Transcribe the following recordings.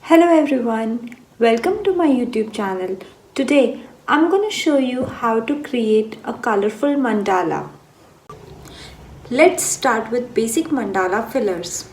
Hello everyone, welcome to my YouTube channel. Today I'm going to show you how to create a colorful mandala. Let's start with basic mandala fillers.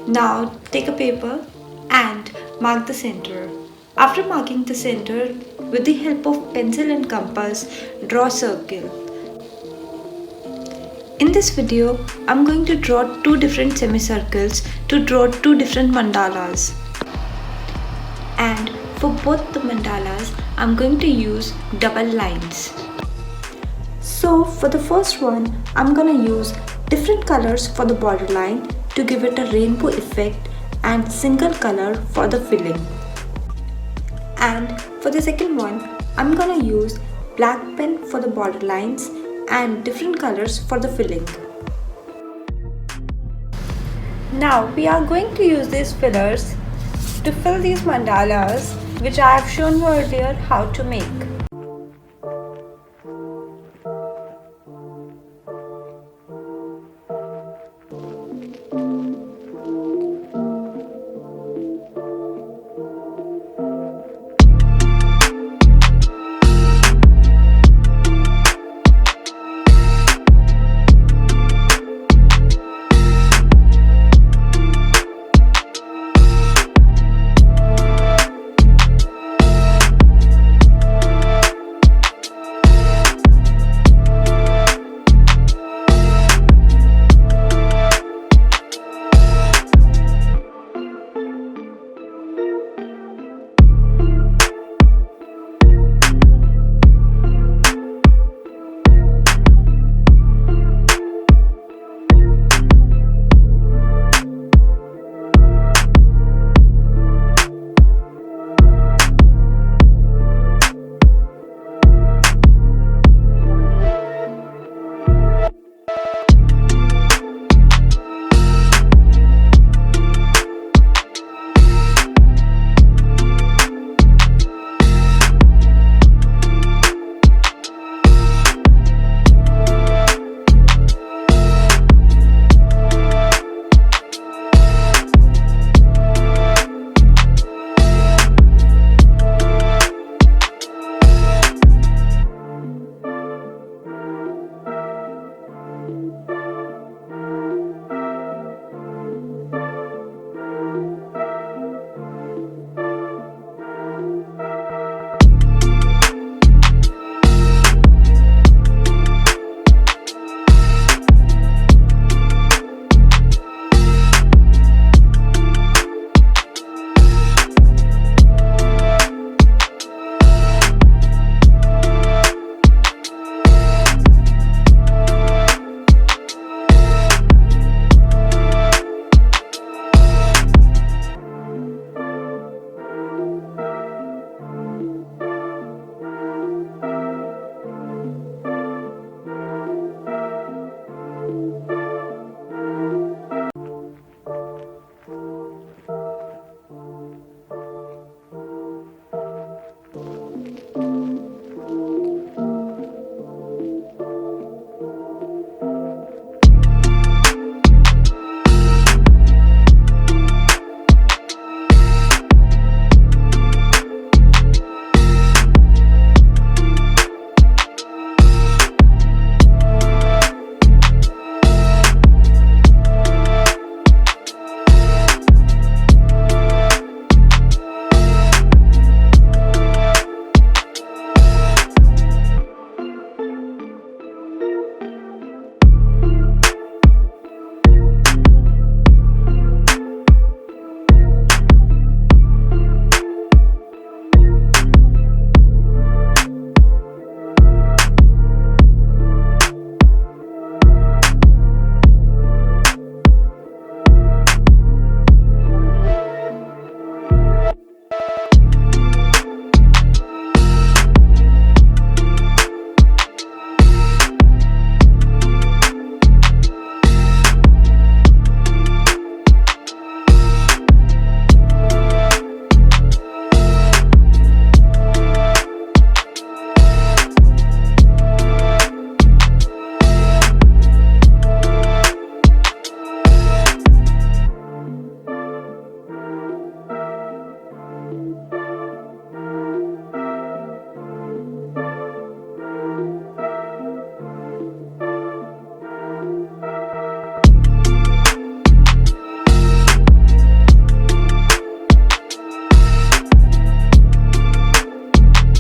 Now take a paper and mark the center. After marking the center, with the help of pencil and compass, draw a circle. In this video, I'm going to draw two different semicircles to draw two different mandalas. And for both the mandalas, I'm going to use double lines. So for the first one, I'm gonna use different colors for the borderline to give it a rainbow effect and single color for the filling. And for the second one, I'm gonna use black pen for the borderlines and different colors for the filling. Now we are going to use these fillers to fill these mandalas which I have shown you earlier how to make.